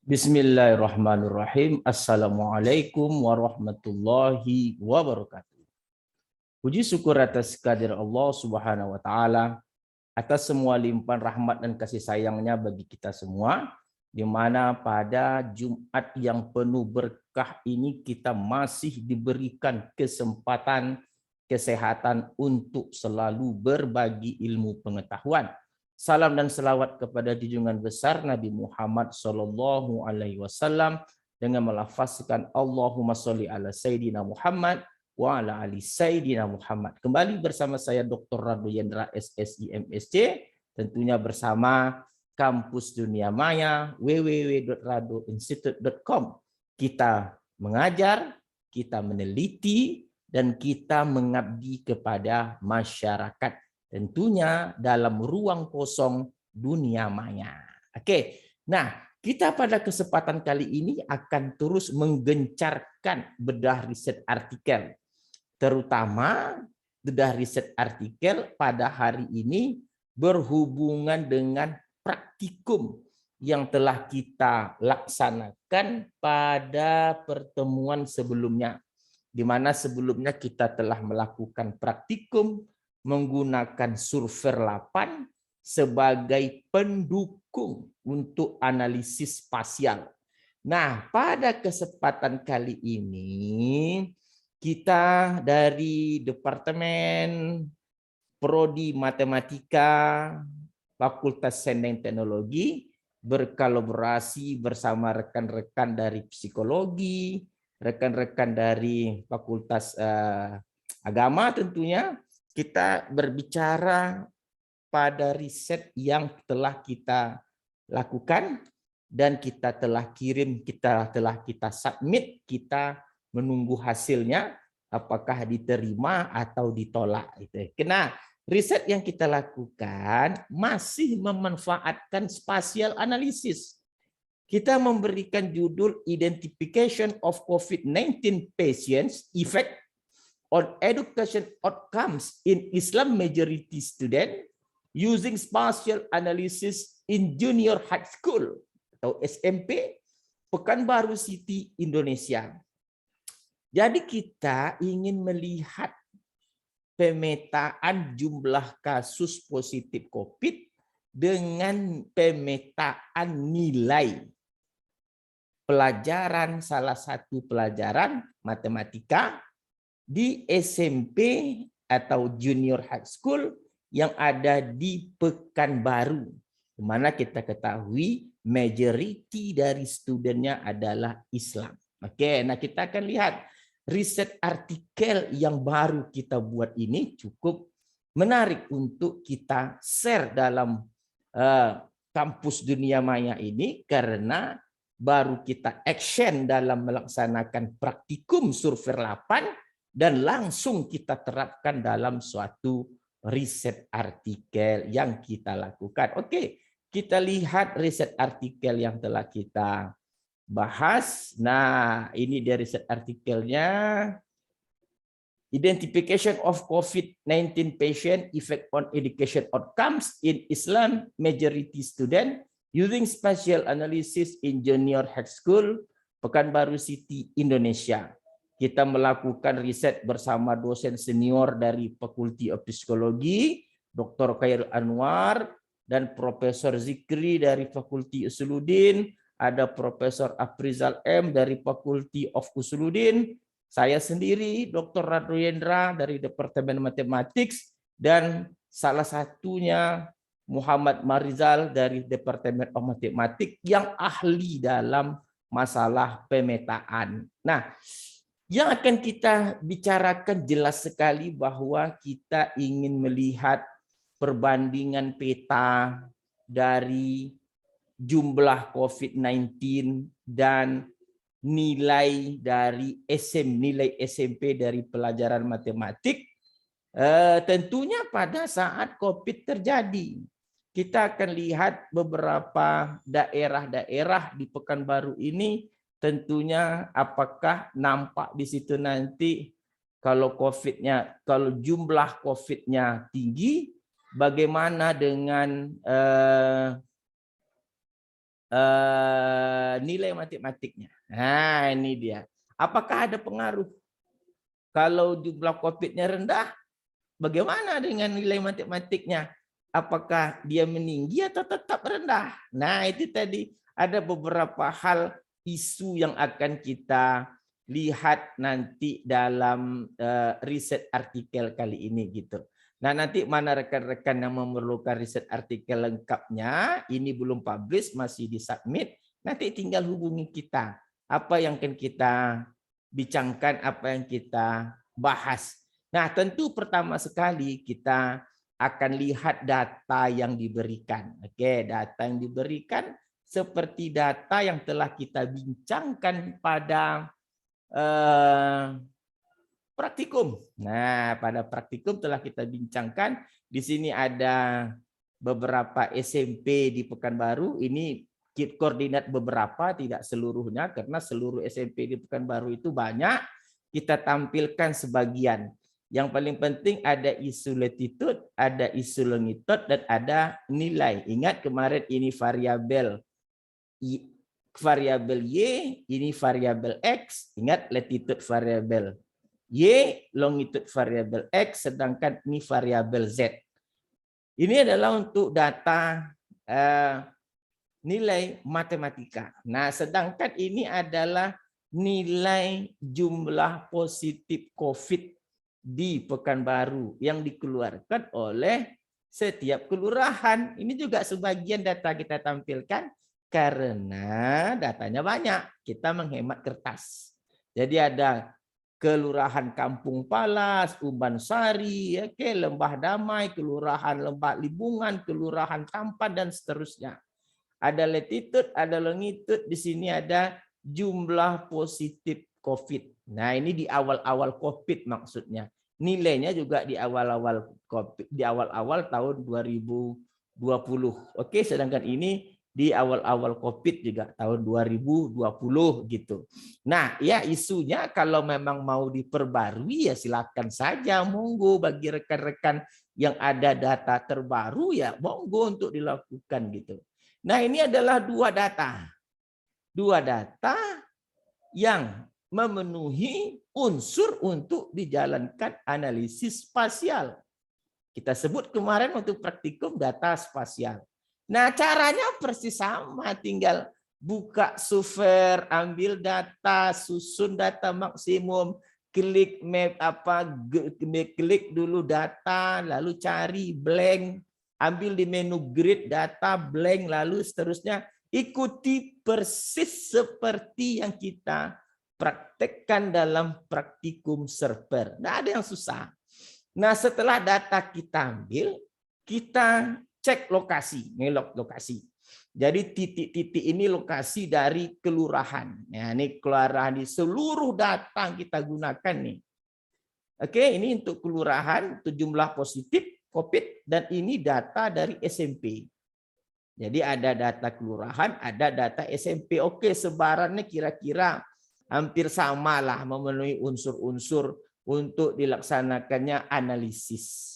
Bismillahirrahmanirrahim. Assalamualaikum warahmatullahi wabarakatuh. Puji syukur atas kehadirat Allah Subhanahu wa taala atas semua limpahan rahmat dan kasih sayangnya bagi kita semua, di mana pada Jumat yang penuh berkah ini kita masih diberikan kesempatan kesehatan untuk selalu berbagi ilmu pengetahuan. Salam dan selawat kepada junjungan besar Nabi Muhammad Sallallahu Alaihi Wasallam dengan melafazkan Allahumma sholli ala Sayyidina Muhammad wa ala ali Sayyidina Muhammad. Kembali bersama saya Dr. Rado Yendra SSI MSc, tentunya bersama Kampus Dunia Maya www.radoinstitute.com. Kita mengajar, kita meneliti, dan kita mengabdi kepada masyarakat. Tentunya dalam ruang kosong dunia maya. Oke, nah kita pada kesempatan kali ini akan terus menggencarkan bedah riset artikel. Terutama bedah riset artikel pada hari ini berhubungan dengan praktikum yang telah kita laksanakan pada pertemuan sebelumnya. Di mana sebelumnya kita telah melakukan praktikum menggunakan survei 8 sebagai pendukung untuk analisis spasial. Nah, pada kesempatan kali ini kita dari Departemen Prodi Matematika Fakultas Sains dan Teknologi berkolaborasi bersama rekan-rekan dari psikologi, rekan-rekan dari Fakultas Agama tentunya. Kita berbicara pada riset yang telah kita lakukan dan kita telah kirim, kita submit, kita menunggu hasilnya apakah diterima atau ditolak. Karena riset yang kita lakukan masih memanfaatkan spatial analysis. Kita memberikan judul Identification of COVID-19 Patients Effect on Education Outcomes in Islam Majority Student using Spatial Analysis in Junior High School atau SMP Pekanbaru City, Indonesia. Jadi kita ingin melihat pemetaan jumlah kasus positif COVID dengan pemetaan nilai pelajaran, salah satu pelajaran matematika di SMP atau Junior High School yang ada di Pekanbaru, di mana kita ketahui majority dari studennya adalah Islam. Oke, nah kita akan lihat riset artikel yang baru kita buat ini cukup menarik untuk kita share dalam kampus dunia maya ini, karena baru kita action dalam melaksanakan praktikum survei 8 dan langsung kita terapkan dalam suatu riset artikel yang kita lakukan. Oke, kita lihat riset artikel yang telah kita bahas. Nah, ini dari riset artikelnya. Identification of COVID-19 patient effect on education outcomes in Islam majority student using spatial analysis in junior high school, Pekanbaru City, Indonesia. Kita melakukan riset bersama dosen senior dari Fakulti Psikologi, Dr. Khairul Anwar, dan Profesor Zikri dari Fakulti Usuluddin, ada Profesor Afrizal M dari Fakulti of Usuluddin, saya sendiri Dr. Rado Yendra dari Departemen Matematik, dan salah satunya Muhammad Marizal dari Departemen Matematik yang ahli dalam masalah pemetaan. Nah, yang akan kita bicarakan jelas sekali bahwa kita ingin melihat perbandingan peta dari jumlah COVID-19 dan nilai dari nilai SMP dari pelajaran matematik, tentunya pada saat COVID terjadi. Kita akan lihat beberapa daerah-daerah di Pekanbaru ini. Tentunya apakah nampak di situ nanti kalau jumlah COVID-nya tinggi, bagaimana dengan nilai matematiknya. Nah, ini dia. Apakah ada pengaruh? Kalau jumlah COVID-nya rendah, bagaimana dengan nilai matematiknya? Apakah dia meninggi atau tetap rendah? Nah, itu tadi ada beberapa hal isu yang akan kita lihat nanti dalam riset artikel kali ini gitu. Nah, nanti mana rekan-rekan yang memerlukan riset artikel lengkapnya, ini belum publish, masih disubmit, nanti tinggal hubungi kita. Apa yang akan kita bincangkan, apa yang kita bahas. Nah, tentu pertama sekali kita akan lihat data yang diberikan. Oke, data yang diberikan seperti data yang telah kita bincangkan pada praktikum. Nah, pada praktikum telah kita bincangkan. Di sini ada beberapa SMP di Pekanbaru. Ini koordinat beberapa, tidak seluruhnya, karena seluruh SMP di Pekanbaru itu banyak. Kita tampilkan sebagian. Yang paling penting ada isu latitude, ada isu longitude, dan ada nilai. Ingat kemarin ini variabel Y, ini variabel X. Ingat latitude variabel Y, longitude variabel X, sedangkan ini variabel Z. Ini adalah untuk data nilai matematika. Nah, sedangkan ini adalah nilai jumlah positif COVID di Pekanbaru yang dikeluarkan oleh setiap kelurahan. Ini juga sebagian data kita tampilkan karena datanya banyak. Kita menghemat kertas. Jadi ada Kelurahan Kampung Palas, Umban Sari, Lembah Damai, Kelurahan Lembah Libungan, Kelurahan Tampan, dan seterusnya. Ada latitude, ada longitude, di sini ada jumlah positif COVID. Nah, ini di awal-awal COVID maksudnya. Nilainya juga di awal-awal COVID, di awal-awal tahun 2020. Oke, sedangkan ini di awal-awal COVID juga tahun 2020 gitu. Nah, ya isunya kalau memang mau diperbarui ya silakan saja, monggo bagi rekan-rekan yang ada data terbaru ya monggo untuk dilakukan gitu. Nah, ini adalah dua data yang memenuhi unsur untuk dijalankan analisis spasial. Kita sebut kemarin untuk praktikum data spasial. Nah, caranya persis sama, tinggal buka software, ambil data, susun data maksimum, klik map klik dulu data, lalu cari blank, ambil di menu grid data blank, lalu seterusnya ikuti persis seperti yang kita praktekkan dalam praktikum server. Nggak ada yang susah. Nah, setelah data kita ambil, kita cek lokasi, ngelok lokasi. Jadi titik-titik ini lokasi dari kelurahan. Nah, ini kelurahan di seluruh data yang kita gunakan nih. Oke, ini untuk kelurahan, itu jumlah positif COVID, dan ini data dari SMP. Jadi ada data kelurahan, ada data SMP. Oke, sebarannya kira-kira hampir sama lah, memenuhi unsur-unsur untuk dilaksanakannya analisis.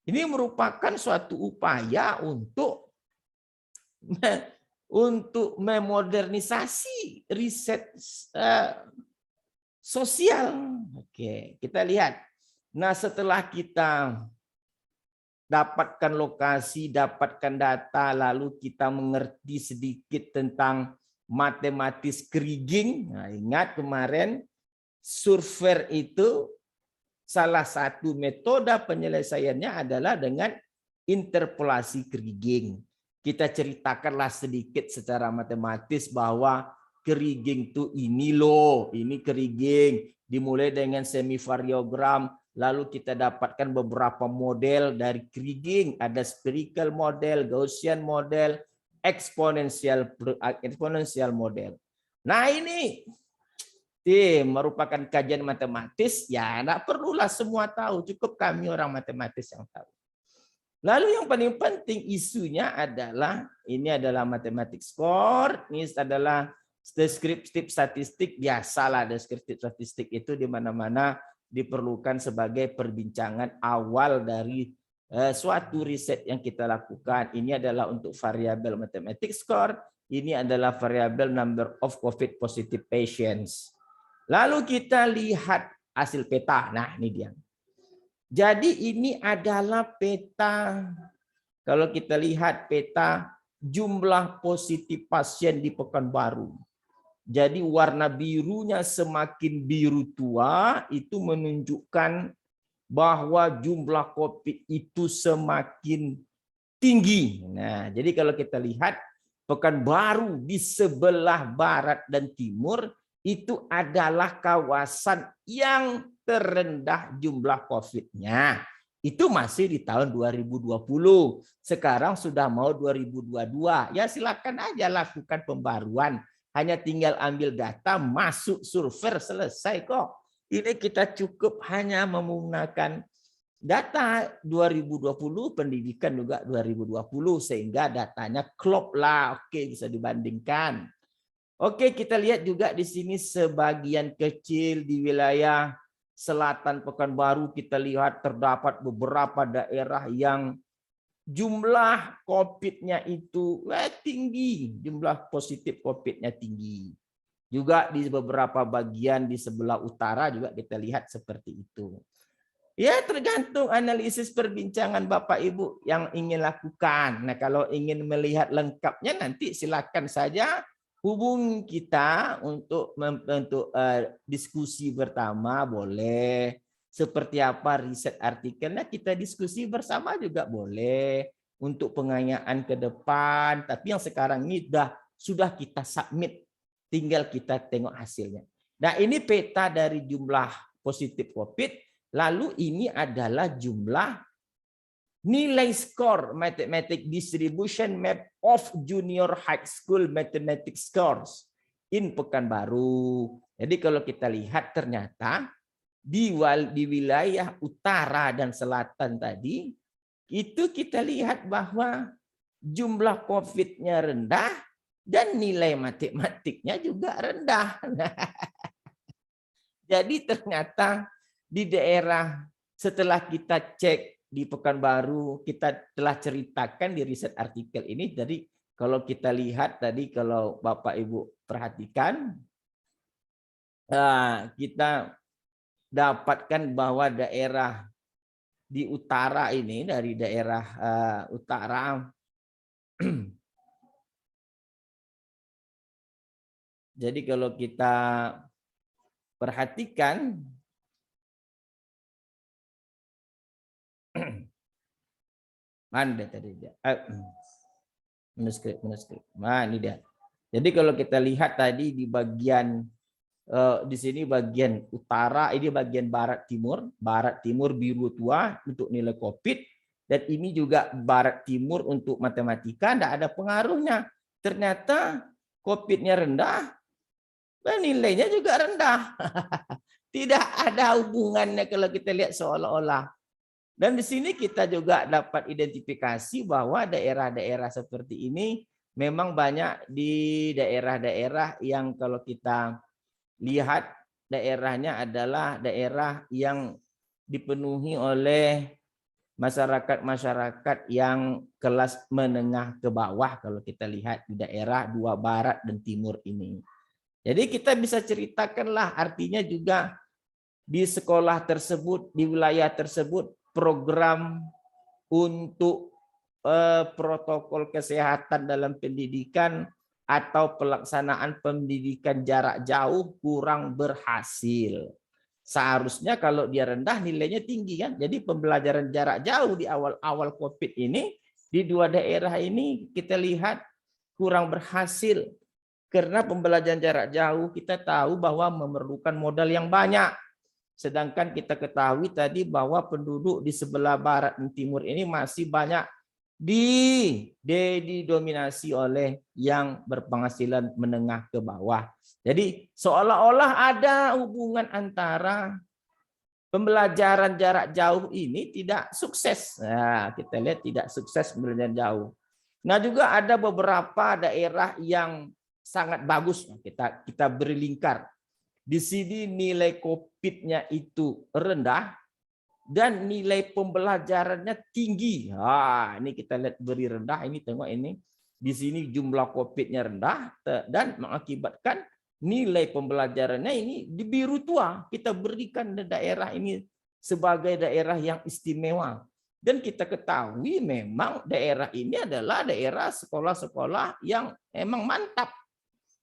Ini merupakan suatu upaya untuk memodernisasi riset sosial. Oke, kita lihat. Nah, setelah kita dapatkan lokasi, dapatkan data, lalu kita mengerti sedikit tentang matematis kriging. Nah, ingat kemarin survei itu salah satu metode penyelesaiannya adalah dengan interpolasi kriging. Kita ceritakanlah sedikit secara matematis bahwa kriging itu ini loh, ini kriging. Dimulai dengan semivariogram, lalu kita dapatkan beberapa model dari kriging. Ada spherical model, Gaussian model, eksponensial model. Nah, ini merupakan kajian matematis, ya enggak perlulah semua tahu, cukup kami orang matematis yang tahu. Lalu yang paling penting isunya adalah, ini adalah matematik score, ini adalah deskriptif statistik, biasalah deskriptif statistik itu di mana-mana diperlukan sebagai perbincangan awal dari suatu riset yang kita lakukan. Ini adalah untuk variabel mathematics score. Ini adalah variabel number of COVID positive patients. Lalu kita lihat hasil peta. Nah, ini dia. Jadi ini adalah peta. Kalau kita lihat peta jumlah positif pasien di Pekanbaru. Jadi warna birunya semakin biru tua itu menunjukkan bahwa jumlah COVID itu semakin tinggi. Nah, jadi kalau kita lihat Pekanbaru di sebelah barat dan timur itu adalah kawasan yang terendah jumlah COVID-nya. Itu masih di tahun 2020. Sekarang sudah mau 2022. Ya silakan aja lakukan pembaruan. Hanya tinggal ambil data, masuk server, selesai kok. Ini kita cukup hanya menggunakan data 2020, pendidikan juga 2020, sehingga datanya klop lah. Oke, bisa dibandingkan. Oke, kita lihat juga di sini sebagian kecil di wilayah selatan Pekanbaru kita lihat terdapat beberapa daerah yang jumlah COVID-nya itu tinggi, jumlah positif COVID-nya tinggi. Juga di beberapa bagian di sebelah utara juga kita lihat seperti itu. Ya tergantung analisis perbincangan Bapak Ibu yang ingin lakukan. Nah kalau ingin melihat lengkapnya nanti silakan saja hubungi kita untuk diskusi pertama boleh. Seperti apa riset artikelnya kita diskusi bersama juga boleh. Untuk pengayaan ke depan. Tapi yang sekarang ini sudah kita submit. Tinggal kita tengok hasilnya. Nah ini peta dari jumlah positif COVID. Lalu ini adalah jumlah nilai skor mathematics distribution map of junior high school mathematics scores in Pekanbaru. Jadi kalau kita lihat ternyata di wilayah utara dan selatan tadi itu kita lihat bahwa jumlah COVID-nya rendah dan nilai matematiknya juga rendah. Jadi ternyata di daerah setelah kita cek di Pekanbaru, kita telah ceritakan di riset artikel ini. Jadi kalau kita lihat tadi, kalau Bapak Ibu perhatikan, kita dapatkan bahwa daerah di utara ini, dari daerah utara, jadi kalau kita perhatikan, mana tadi dia? Manuskrip. Nah, ini dia. Jadi kalau kita lihat tadi di bagian di sini bagian utara, ini bagian barat timur biru tua untuk nilai COVID, dan ini juga barat timur untuk matematika, tidak ada pengaruhnya. Ternyata COVID-nya rendah, dan nilainya juga rendah. Tidak ada hubungannya kalau kita lihat seolah-olah. Dan di sini kita juga dapat identifikasi bahwa daerah-daerah seperti ini memang banyak di daerah-daerah yang kalau kita lihat daerahnya adalah daerah yang dipenuhi oleh masyarakat-masyarakat yang kelas menengah ke bawah kalau kita lihat di daerah dua barat dan timur ini. Jadi kita bisa ceritakanlah artinya juga di sekolah tersebut, di wilayah tersebut, program untuk protokol kesehatan dalam pendidikan atau pelaksanaan pendidikan jarak jauh kurang berhasil. Seharusnya kalau dia rendah nilainya tinggi kan. Jadi pembelajaran jarak jauh di awal-awal COVID ini di dua daerah ini kita lihat kurang berhasil. Karena pembelajaran jarak jauh kita tahu bahwa memerlukan modal yang banyak. Sedangkan kita ketahui tadi bahwa penduduk di sebelah barat dan timur ini masih banyak didominasi oleh yang berpenghasilan menengah ke bawah. Jadi seolah-olah ada hubungan antara pembelajaran jarak jauh ini tidak sukses. Nah, kita lihat tidak sukses pembelajaran jauh. Nah, juga ada beberapa daerah yang sangat bagus. Kita beri lingkar. Di sini nilai COVID-nya itu rendah dan nilai pembelajarannya tinggi. Ini kita lihat beri rendah, ini tengok ini. Di sini jumlah COVID-nya rendah dan mengakibatkan nilai pembelajarannya ini di biru tua. Kita berikan daerah ini sebagai daerah yang istimewa. Dan kita ketahui memang daerah ini adalah daerah sekolah-sekolah yang emang mantap.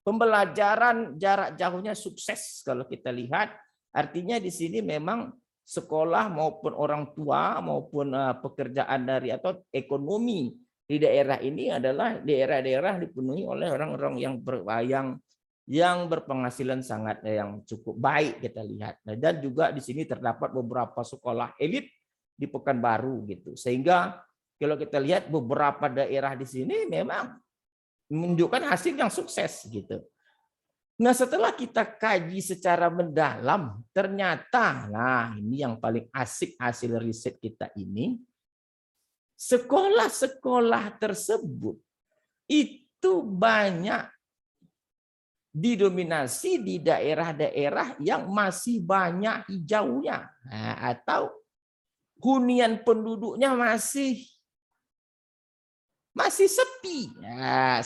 Pembelajaran jarak jauhnya sukses kalau kita lihat. Artinya di sini memang sekolah maupun orang tua maupun pekerjaan dari atau ekonomi di daerah ini adalah daerah-daerah dipenuhi oleh orang-orang yang berpenghasilan sangat yang cukup baik kita lihat. Dan juga di sini terdapat beberapa sekolah elit di Pekanbaru gitu. Sehingga kalau kita lihat beberapa daerah di sini memang menunjukkan hasil yang sukses gitu. Nah, setelah kita kaji secara mendalam, ternyata, nah ini yang paling asik hasil riset kita ini, sekolah-sekolah tersebut itu banyak didominasi di daerah-daerah yang masih banyak hijaunya, atau hunian penduduknya masih sepi.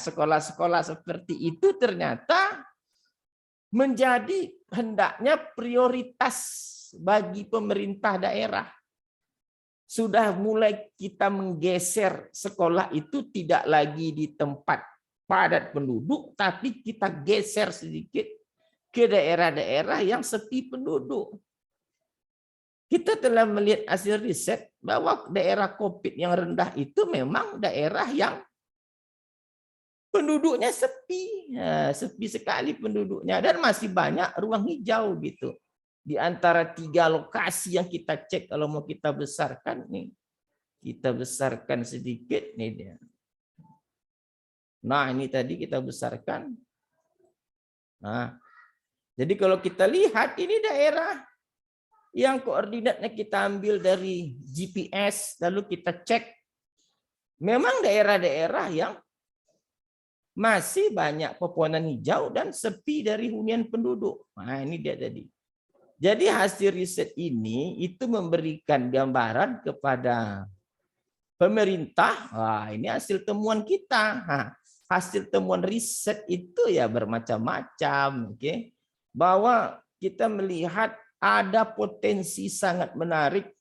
Sekolah-sekolah seperti itu ternyata menjadi hendaknya prioritas bagi pemerintah daerah. Sudah mulai kita menggeser sekolah itu tidak lagi di tempat padat penduduk, tapi kita geser sedikit ke daerah-daerah yang sepi penduduk. Kita telah melihat hasil riset bahwa daerah COVID yang rendah itu memang daerah yang penduduknya sepi, sepi sekali penduduknya, dan masih banyak ruang hijau gitu. Di antara 3 lokasi yang kita cek kalau mau kita besarkan nih, kita besarkan sedikit nih dia. Nah ini tadi kita besarkan. Nah, jadi kalau kita lihat ini daerah yang koordinatnya kita ambil dari GPS, lalu kita cek, memang daerah-daerah yang masih banyak pepohonan hijau dan sepi dari hunian penduduk. Nah ini dia tadi. Jadi hasil riset ini itu memberikan gambaran kepada pemerintah. Wah, ini hasil temuan kita. Hasil temuan riset itu ya bermacam-macam, oke? Bahwa kita melihat ada potensi sangat menarik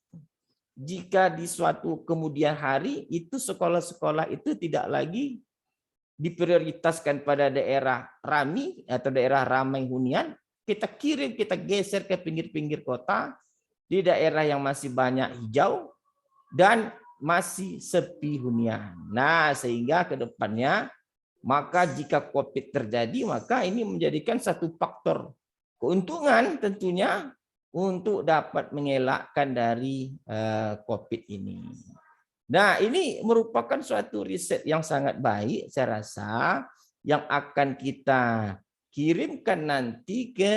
jika di suatu kemudian hari itu sekolah-sekolah itu tidak lagi diprioritaskan pada daerah ramai atau daerah ramai hunian, kita kirim, kita geser ke pinggir-pinggir kota, di daerah yang masih banyak hijau dan masih sepi hunian. Nah, sehingga ke depannya, maka jika COVID terjadi, maka ini menjadikan satu faktor keuntungan tentunya untuk dapat mengelakkan dari COVID ini. Nah, ini merupakan suatu riset yang sangat baik, saya rasa, yang akan kita kirimkan nanti ke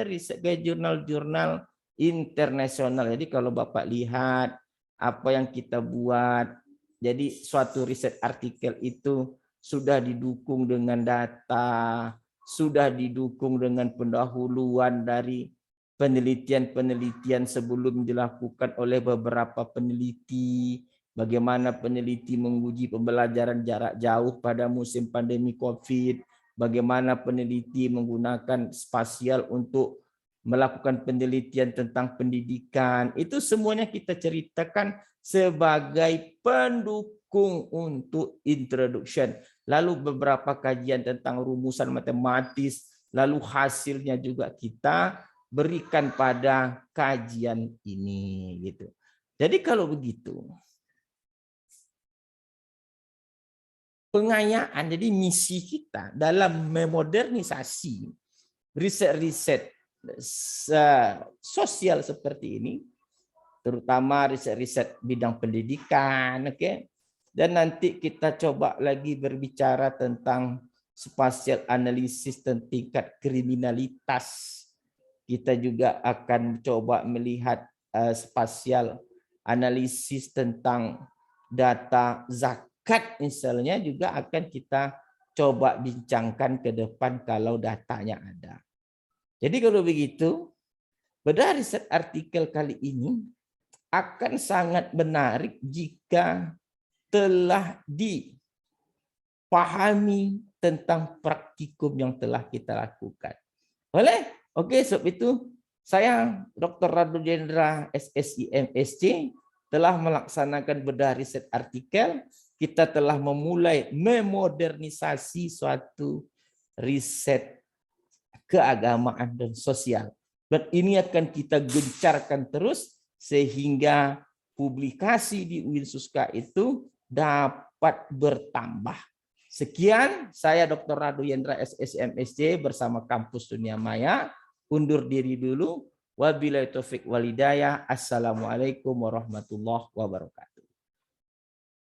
riset ke jurnal-jurnal internasional. Jadi kalau Bapak lihat apa yang kita buat, jadi suatu riset artikel itu sudah didukung dengan data, sudah didukung dengan pendahuluan dari penelitian-penelitian sebelum dilakukan oleh beberapa peneliti, bagaimana peneliti menguji pembelajaran jarak jauh pada musim pandemi COVID, bagaimana peneliti menggunakan spasial untuk melakukan penelitian tentang pendidikan. Itu semuanya kita ceritakan sebagai pendukung untuk introduction. Lalu beberapa kajian tentang rumusan matematis, lalu hasilnya juga kita berikan pada kajian ini gitu. Jadi kalau begitu, pengayaan, jadi misi kita dalam memodernisasi riset-riset sosial seperti ini, terutama riset-riset bidang pendidikan, oke? Dan nanti kita coba lagi berbicara tentang spasial analisis tentang tingkat kriminalitas. Kita juga akan coba melihat spasial analisis tentang data zakat misalnya, juga akan kita coba bincangkan ke depan kalau datanya ada. Jadi kalau begitu, pada riset artikel kali ini akan sangat menarik jika telah dipahami tentang praktikum yang telah kita lakukan. Boleh? Oke, sebab itu saya Dr. Radu Jendra SSI MSc telah melaksanakan bedah riset artikel. Kita telah memulai memodernisasi suatu riset keagamaan dan sosial. Dan ini akan kita gencarkan terus sehingga publikasi di Uinsuska itu dapat bertambah. Sekian, saya Dr. Radu Yendra SSMSC bersama Kampus Dunia Maya. Undur diri dulu. Wabillahi taufik walhidayah. Assalamualaikum warahmatullahi wabarakatuh.